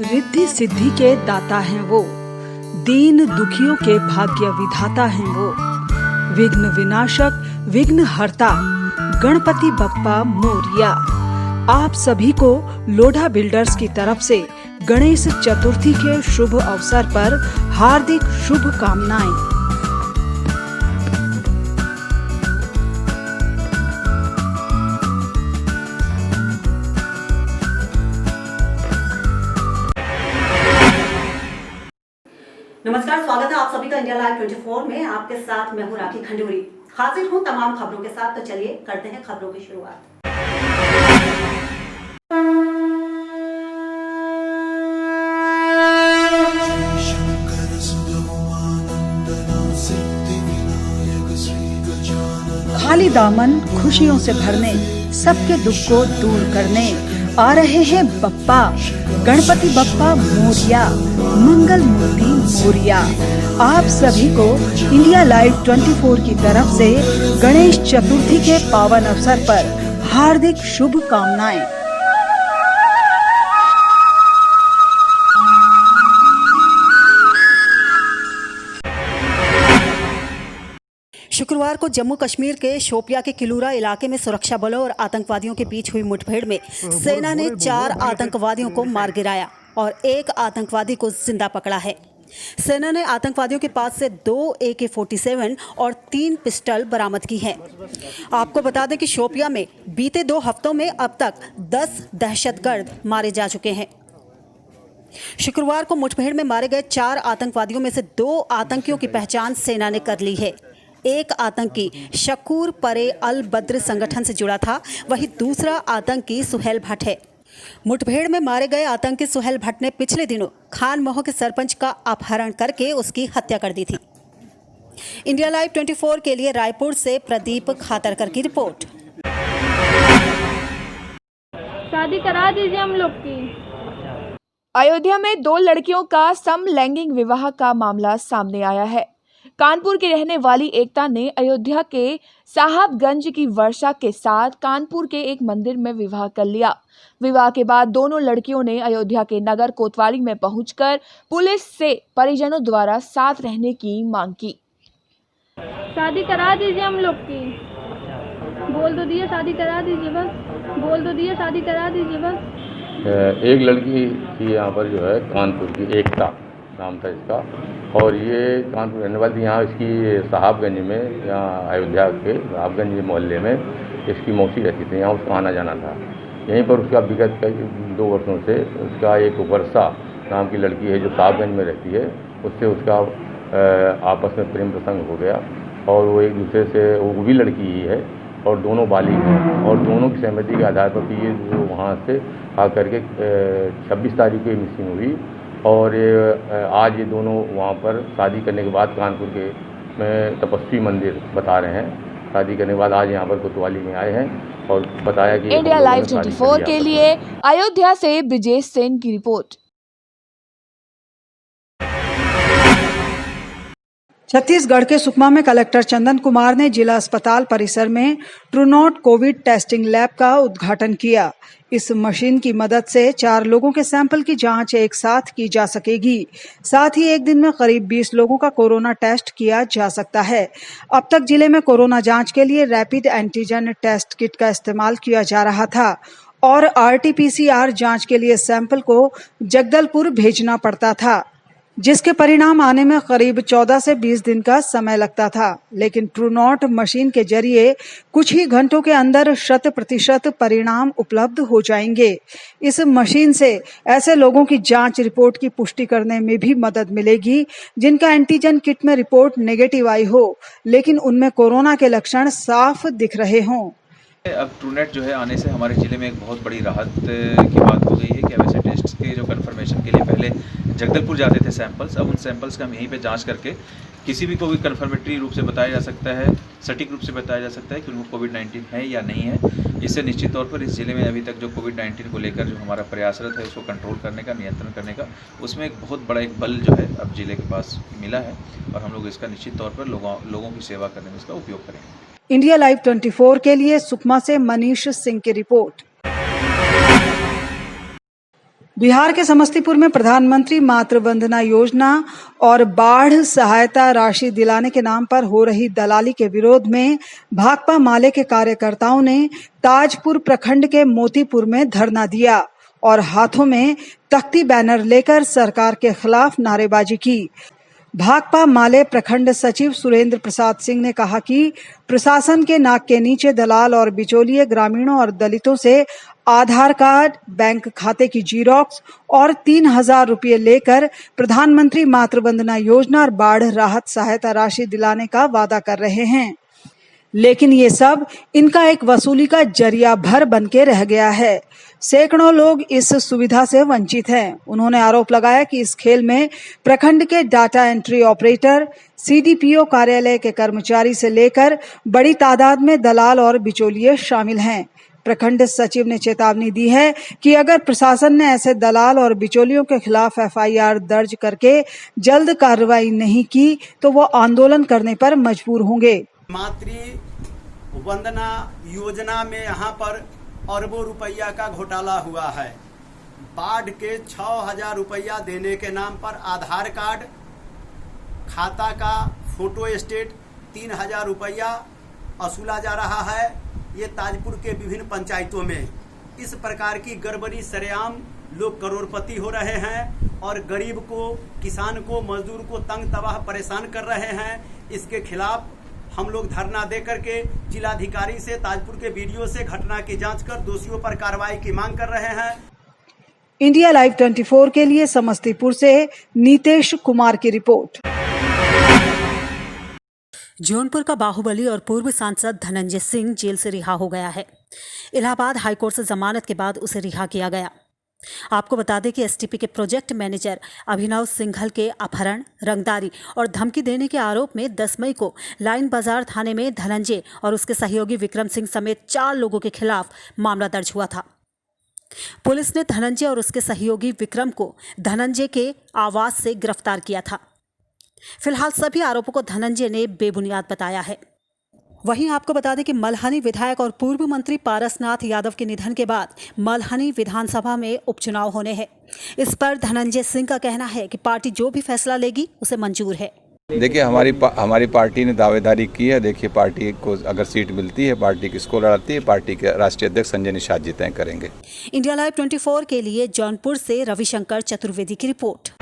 रिद्धि सिद्धि के दाता हैं वो, दीन दुखियों के भाग्य विधाता हैं वो, विघ्न विनाशक विघ्न हरता गणपति बप्पा मोरिया। आप सभी को लोढ़ा बिल्डर्स की तरफ से गणेश चतुर्थी के शुभ अवसर पर हार्दिक शुभकामनाएं। नमस्कार, स्वागत है आप सभी का इंडिया लाइव 24 में। आपके साथ मैं हूं राखी खंडूरी। हाजिर हूं तमाम खबरों के साथ। तो चलिए करते हैं खबरों की शुरुआत। खाली दामन खुशियों से भरने, सबके दुख को दूर करने आ रहे हैं बप्पा, गणपति बप्पा मोरिया, मंगल मूर्ति मोरिया। आप सभी को इंडिया लाइव 24 की तरफ से गणेश चतुर्थी के पावन अवसर पर हार्दिक शुभकामनाएं। शुक्रवार को जम्मू कश्मीर के शोपिया के किलूरा इलाके में सुरक्षा बलों और आतंकवादियों के बीच हुई मुठभेड़ में सेना ने 4 आतंकवादियों को मार गिराया और 1 आतंकवादी को जिंदा पकड़ा है। सेना ने आतंकवादियों के पास से 2 AK-47 और 3 पिस्टल बरामद की हैं। आपको बता दें कि शोपिया में बीते 2 हफ्तों में अब तक 10 दहशतगर्द मारे जा चुके हैं। शुक्रवार को मुठभेड़ में मारे गए 4 आतंकवादियों में से 2 आतंकियों की पहचान सेना ने कर ली है। एक आतंकी शकूर परे अल बद्र संगठन से जुड़ा था, वहीं दूसरा आतंकी सुहेल भट्ट है। मुठभेड़ में मारे गए आतंकी सुहेल भट्ट ने पिछले दिनों खान मोह के सरपंच का अपहरण करके उसकी हत्या कर दी थी। इंडिया लाइव 24 के लिए रायपुर से प्रदीप खातरकर की रिपोर्ट। शादी करा दीजिए हम लोग की। अयोध्या में 2 लड़कियों का समलैंगिक विवाह का मामला सामने आया है। कानपुर की रहने वाली एकता ने अयोध्या के साहबगंज की वर्षा के साथ कानपुर के एक मंदिर में विवाह कर लिया। विवाह के बाद दोनों लड़कियों ने अयोध्या के नगर कोतवाली में पहुंचकर पुलिस से परिजनों द्वारा साथ रहने की मांग की। शादी करा दीजिए हम लोग की। बोल तो दिए शादी करा दीजिए बस। बोल तो दिए शादी करा दीजिए बस। एक लड़की थी यहाँ पर जो है कानपुर की, एकता नाम था इसका, और ये कानपुर रहने वाली थी। यहाँ इसकी साहबगंज में, यहाँ अयोध्या के साहबगंज मोहल्ले में इसकी मौसी रहती थी। यहाँ उसका आना जाना था। यहीं पर उसका विगत कई 2 वर्षों से उसका एक वर्षा नाम की लड़की है जो साहबगंज में रहती है, उससे उसका आपस में प्रेम प्रसंग हो गया और वो एक दूसरे से, वो भी लड़की ही है और दोनों बालिग हैं और दोनों की सहमति के आधार पर ये जो वहाँ से आकर के 26 तारीख को मिसिंग हुई और आज ये दोनों वहाँ पर शादी करने के बाद कानपुर के में तपस्वी मंदिर बता रहे हैं, शादी करने के बाद आज यहाँ पर कोतवाली में आए हैं और बताया कि इंडिया लाइव 24 के लिए अयोध्या से ब्रिजेश सेन की रिपोर्ट। छत्तीसगढ़ के सुकमा में कलेक्टर चंदन कुमार ने जिला अस्पताल परिसर में ट्रूनॉट कोविड टेस्टिंग लैब का उद्घाटन किया। इस मशीन की मदद से 4 लोगों के सैंपल की जांच एक साथ की जा सकेगी। साथ ही एक दिन में करीब 20 लोगों का कोरोना टेस्ट किया जा सकता है। अब तक जिले में कोरोना जांच के लिए रैपिड एंटीजन टेस्ट किट का इस्तेमाल किया जा रहा था और RT-PCR जांच के लिए सैंपल को जगदलपुर भेजना पड़ता था। जिसके परिणाम आने में करीब 14 से 20 दिन का समय लगता था। लेकिन ट्रूनॉट मशीन के जरिए कुछ ही घंटों के अंदर 100% परिणाम उपलब्ध हो जाएंगे। इस मशीन से ऐसे लोगों की जांच रिपोर्ट की पुष्टि करने में भी मदद मिलेगी जिनका एंटीजन किट में रिपोर्ट नेगेटिव आई हो, लेकिन उनमें कोरोना के लक्षण साफ दिख रहे हों। अब ट्रूनेट जो है आने से हमारे ज़िले में एक बहुत बड़ी राहत की बात हो गई है कि वैसे टेस्ट के जो कन्फर्मेशन के लिए पहले जगदलपुर जाते थे सैंपल्स, अब उन सैंपल्स का हम यहीं पे जांच करके किसी भी को भी कन्फर्मेटरी रूप से बताया जा सकता है, सटीक रूप से बताया जा सकता है कि उनको कोविड-19 है या नहीं है। इससे निश्चित तौर पर इस ज़िले में अभी तक जो कोविड-19 को लेकर जो हमारा प्रयासरत है उसको कंट्रोल करने का, नियंत्रण करने का, उसमें एक बहुत बड़ा एक बल जो है अब ज़िले के पास मिला है और हम लोग इसका निश्चित तौर पर लोगों की सेवा करने में इसका उपयोग करेंगे। इंडिया लाइव 24 के लिए सुकमा से मनीष सिंह की रिपोर्ट। बिहार के समस्तीपुर में प्रधानमंत्री मातृ वंदना योजना और बाढ़ सहायता राशि दिलाने के नाम पर हो रही दलाली के विरोध में भाकपा माले के कार्यकर्ताओं ने ताजपुर प्रखंड के मोतीपुर में धरना दिया और हाथों में तख्ती बैनर लेकर सरकार के खिलाफ नारेबाजी की। भाकपा माले प्रखंड सचिव सुरेंद्र प्रसाद सिंह ने कहा कि प्रशासन के नाक के नीचे दलाल और बिचौलिए ग्रामीणों और दलितों से आधार कार्ड, बैंक खाते की जीरोक्स और 3,000 रुपये लेकर प्रधानमंत्री मातृ वंदना योजना और बाढ़ राहत सहायता राशि दिलाने का वादा कर रहे हैं, लेकिन ये सब इनका एक वसूली का जरिया भर बन के रह गया है। सैकड़ों लोग इस सुविधा से वंचित हैं। उन्होंने आरोप लगाया कि इस खेल में प्रखंड के डाटा एंट्री ऑपरेटर, सीडीपीओ कार्यालय के कर्मचारी से लेकर बड़ी तादाद में दलाल और बिचौलिए शामिल हैं। प्रखंड सचिव ने चेतावनी दी है कि अगर प्रशासन ने ऐसे दलाल और बिचौलियों के खिलाफ एफआईआर दर्ज करके जल्द कार्रवाई नहीं की तो वो आंदोलन करने पर मजबूर होंगे। मातृ वंदना योजना में यहाँ पर अरबों रुपया का घोटाला हुआ है। बाढ़ के 6,000 रुपया देने के नाम पर आधार कार्ड, खाता का फोटो स्टेट 3,000 रुपया वसूला जा रहा है। ये ताजपुर के विभिन्न पंचायतों में इस प्रकार की गड़बड़ी सरेआम लोग करोड़पति हो रहे हैं और गरीब को, किसान को, मजदूर को तंग तबाह परेशान कर रहे हैं। इसके खिलाफ हम लोग धरना दे करके जिलाधिकारी से, ताजपुर के वीडियो से घटना की जांच कर दोषियों पर कार्रवाई की मांग कर रहे हैं। इंडिया लाइव 24 के लिए समस्तीपुर से नीतेश कुमार की रिपोर्ट। जौनपुर का बाहुबली और पूर्व सांसद धनंजय सिंह जेल से रिहा हो गया है। इलाहाबाद हाईकोर्ट से जमानत के बाद उसे रिहा किया गया। आपको बता दें कि एसटीपी के प्रोजेक्ट मैनेजर अभिनव सिंघल के अपहरण, रंगदारी और धमकी देने के आरोप में 10 मई को लाइन बाजार थाने में धनंजय और उसके सहयोगी विक्रम सिंह समेत 4 लोगों के खिलाफ मामला दर्ज हुआ था। पुलिस ने धनंजय और उसके सहयोगी विक्रम को धनंजय के आवास से गिरफ्तार किया था। फिलहाल सभी आरोपों को धनंजय ने बेबुनियाद बताया है। वहीं आपको बता दें कि मल्हानी विधायक और पूर्व मंत्री पारसनाथ यादव के निधन के बाद मल्हानी विधानसभा में उपचुनाव होने हैं। इस पर धनंजय सिंह का कहना है कि पार्टी जो भी फैसला लेगी उसे मंजूर है। देखिए, हमारी पार्टी ने दावेदारी की है। देखिए, पार्टी को अगर सीट मिलती है, पार्टी किसको लड़ाती है, पार्टी के राष्ट्रीय अध्यक्ष संजय निषाद जी तय करेंगे। इंडिया लाइव 24 के लिए जौनपुर से रविशंकर चतुर्वेदी की रिपोर्ट।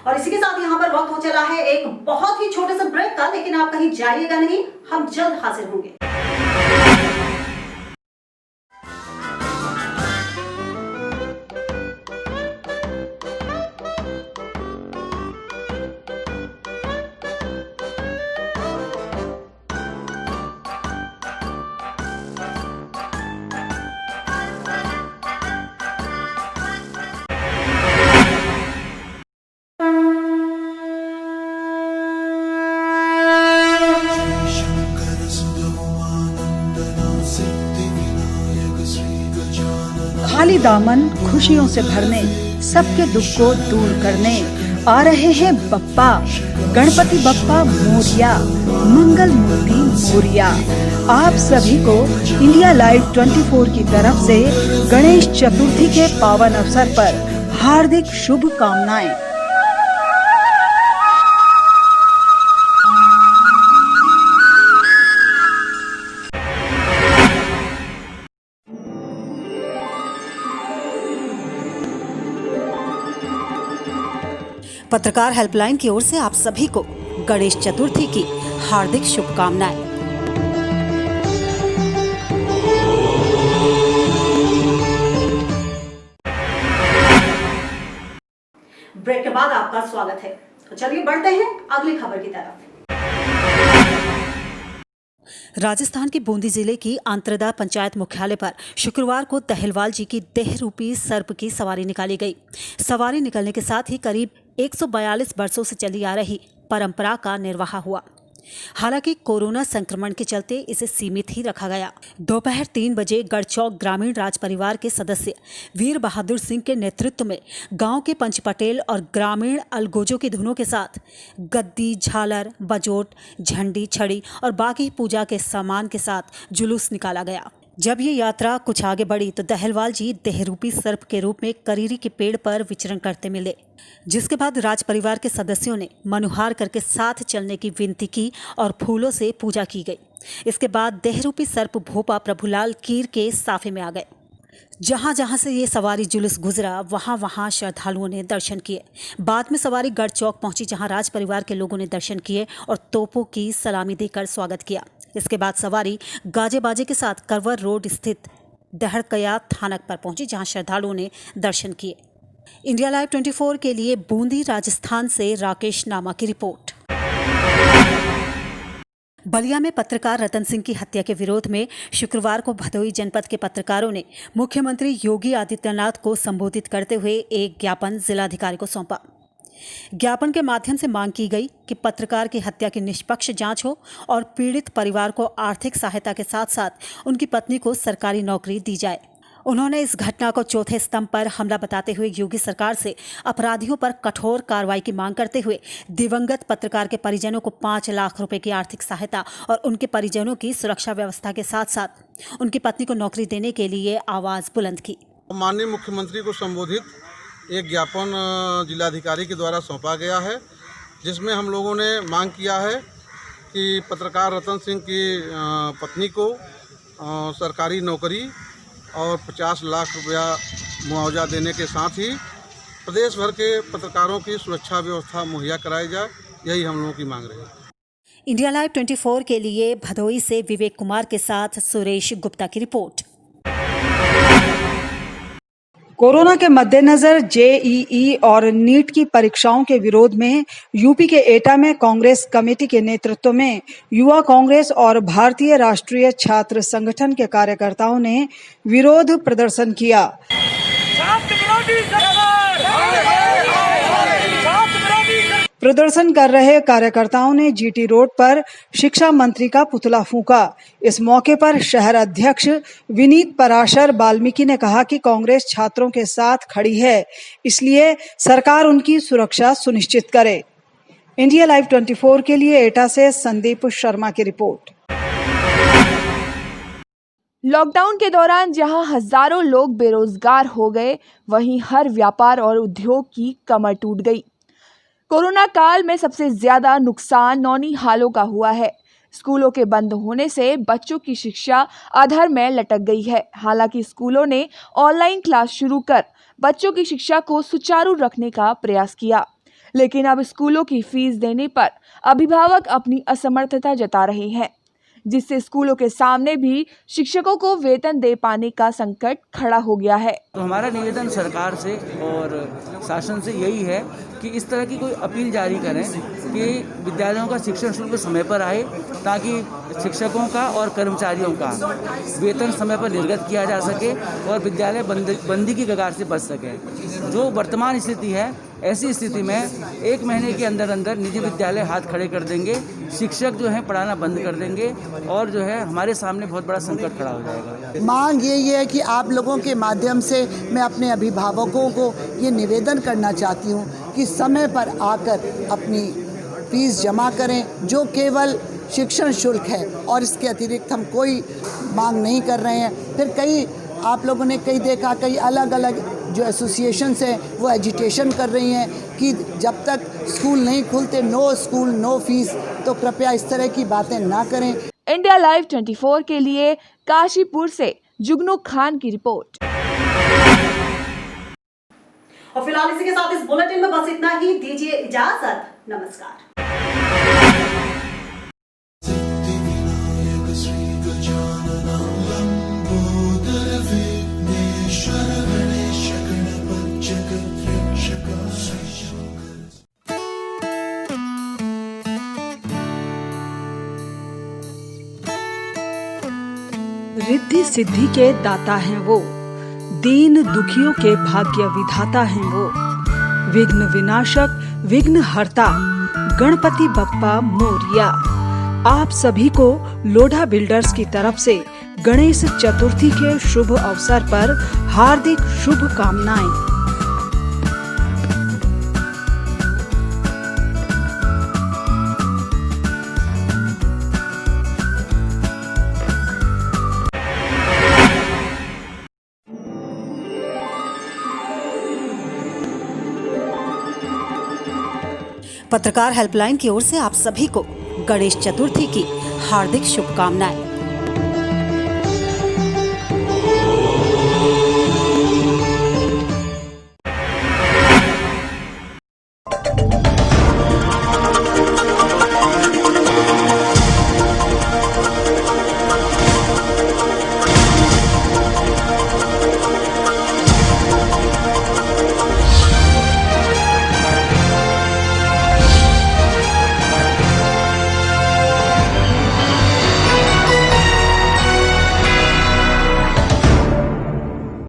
और इसी के साथ यहाँ पर वक्त हो चला है एक बहुत ही छोटे से ब्रेक का, लेकिन आप कहीं जाइएगा नहीं, हम जल्द हाजिर होंगे। खाली दामन खुशियों से भरने, सबके दुख को दूर करने आ रहे हैं बप्पा। गणपति बप्पा मोरिया, मंगल मूर्ति मोरिया। आप सभी को इंडिया लाइव 24 की तरफ से गणेश चतुर्थी के पावन अवसर पर हार्दिक शुभकामनाएं। पत्रकार हेल्पलाइन की ओर से आप सभी को गणेश चतुर्थी की हार्दिक शुभकामनाएं। ब्रेक के बाद आपका स्वागत है। तो चलिए बढ़ते हैं अगली खबर की तरफ। राजस्थान के बूंदी जिले की आंतरदा पंचायत मुख्यालय पर शुक्रवार को दहलवाल जी की देह रूपी सर्प की सवारी निकाली गई। सवारी निकलने के साथ ही करीब 142 वर्षों से चली आ रही परंपरा का निर्वाह हुआ। हालांकि कोरोना संक्रमण के चलते इसे सीमित ही रखा गया। दोपहर 3 बजे गढ़चौक ग्रामीण राज परिवार के सदस्य वीर बहादुर सिंह के नेतृत्व में गांव के पंच पटेल और ग्रामीण अलगोजों की धुनों के साथ गद्दी, झालर, बजोट, झंडी, छड़ी और बाकी पूजा के सामान के साथ जुलूस निकाला गया। जब ये यात्रा कुछ आगे बढ़ी तो दहलवाल जी देहरूपी सर्प के रूप में करीरी के पेड़ पर विचरण करते मिले, जिसके बाद राज परिवार के सदस्यों ने मनुहार करके साथ चलने की विनती की और फूलों से पूजा की गई। इसके बाद देहरूपी सर्प भोपा प्रभुलाल कीर के साफे में आ गए। जहां जहां से ये सवारी जुलूस गुजरा वहां वहां श्रद्धालुओं ने दर्शन किए। बाद में सवारी गढ़ चौक पहुंची, जहां राज परिवार के लोगों ने दर्शन किए और तोपों की सलामी देकर स्वागत किया। इसके बाद सवारी गाजे बाजे के साथ करवर रोड स्थित दहड़कया थानक पर पहुंची, जहां श्रद्धालुओं ने दर्शन किए। इंडिया लाइव 24 के लिए बूंदी राजस्थान से राकेश नामा की रिपोर्ट। बलिया में पत्रकार रतन सिंह की हत्या के विरोध में शुक्रवार को भदोही जनपद के पत्रकारों ने मुख्यमंत्री योगी आदित्यनाथ को संबोधित करते हुए एक ज्ञापन जिलाधिकारी को सौंपा। ज्ञापन के माध्यम से मांग की गई कि पत्रकार की हत्या की निष्पक्ष जांच हो और पीड़ित परिवार को आर्थिक सहायता के साथ साथ उनकी पत्नी को सरकारी नौकरी दी जाए। उन्होंने इस घटना को चौथे स्तंभ पर हमला बताते हुए योगी सरकार से अपराधियों पर कठोर कार्रवाई की मांग करते हुए दिवंगत पत्रकार के परिजनों को 5 लाख रुपए की आर्थिक सहायता और उनके परिजनों की सुरक्षा व्यवस्था के साथ साथ उनकी पत्नी को नौकरी देने के लिए आवाज बुलंद की। माननीय मुख्यमंत्री को संबोधित एक ज्ञापन जिलाधिकारी के द्वारा सौंपा गया है, जिसमें हम लोगों ने मांग किया है कि पत्रकार रतन सिंह की पत्नी को सरकारी नौकरी और 50 लाख रुपया मुआवजा देने के साथ ही प्रदेश भर के पत्रकारों की सुरक्षा व्यवस्था मुहैया कराई जाए, यही हम लोगों की मांग रही है। इंडिया लाइव 24 के लिए भदोही से विवेक कुमार के साथ सुरेश गुप्ता की रिपोर्ट। कोरोना के मद्देनजर जेईई और नीट की परीक्षाओं के विरोध में यूपी के एटा में कांग्रेस कमेटी के नेतृत्व में युवा कांग्रेस और भारतीय राष्ट्रीय छात्र संगठन के कार्यकर्ताओं ने विरोध प्रदर्शन किया। प्रदर्शन कर रहे कार्यकर्ताओं ने जीटी रोड पर शिक्षा मंत्री का पुतला फूंका। इस मौके पर शहर अध्यक्ष विनीत पराशर वाल्मीकि ने कहा कि कांग्रेस छात्रों के साथ खड़ी है, इसलिए सरकार उनकी सुरक्षा सुनिश्चित करे। इंडिया लाइव 24 के लिए एटा से संदीप शर्मा की रिपोर्ट। लॉकडाउन के दौरान जहां हजारों लोग बेरोजगार हो गए, वहीं हर व्यापार और उद्योग की कमर टूट गई। कोरोना काल में सबसे ज्यादा नुकसान नौनिहालों का हुआ है। स्कूलों के बंद होने से बच्चों की शिक्षा अधर में लटक गई है। हालांकि स्कूलों ने ऑनलाइन क्लास शुरू कर बच्चों की शिक्षा को सुचारू रखने का प्रयास किया, लेकिन अब स्कूलों की फीस देने पर अभिभावक अपनी असमर्थता जता रहे हैं, जिससे स्कूलों के सामने भी शिक्षकों को वेतन दे पाने का संकट खड़ा हो गया है। तो हमारा निवेदन सरकार से और शासन से यही है कि इस तरह की कोई अपील जारी करें कि विद्यालयों का शिक्षण शुल्क समय पर आए, ताकि शिक्षकों का और कर्मचारियों का वेतन समय पर निर्गत किया जा सके और विद्यालय बंदी की कगार से बच सके। जो वर्तमान स्थिति है, ऐसी स्थिति में 1 महीने के अंदर अंदर निजी विद्यालय हाथ खड़े कर देंगे, शिक्षक जो है पढ़ाना बंद कर देंगे और जो है हमारे सामने बहुत बड़ा संकट खड़ा हो जाएगा। मांग यही है कि आप लोगों के माध्यम से मैं अपने अभिभावकों को ये निवेदन करना चाहती हूँ कि समय पर आकर अपनी फीस जमा करें, जो केवल शिक्षण शुल्क है, और इसके अतिरिक्त हम कोई मांग नहीं कर रहे हैं। फिर कई आप लोगों ने कई देखा, कई अलग अलग जो एसोसिएशंस हैं वो एजिटेशन कर रही हैं कि जब तक स्कूल नहीं खुलते नो स्कूल नो फीस। तो कृपया इस तरह की बातें ना करें। इंडिया लाइव 24 के लिए काशीपुर से जुगनू खान की रिपोर्ट। और फिलहाल इसी के साथ इस बुलेटिन में बस इतना ही। दीजिए इजाजत, नमस्कार। रिद्धि सिद्धि के दाता हैं वो, दीन दुखियों के भाग्य विधाता हैं वो, विघ्न विनाशक विघ्न हरता गणपति बप्पा मोरिया। आप सभी को लोढ़ा बिल्डर्स की तरफ से गणेश चतुर्थी के शुभ अवसर पर हार्दिक शुभकामनाएं। पत्रकार हेल्पलाइन की ओर से आप सभी को गणेश चतुर्थी की हार्दिक शुभकामनाएं।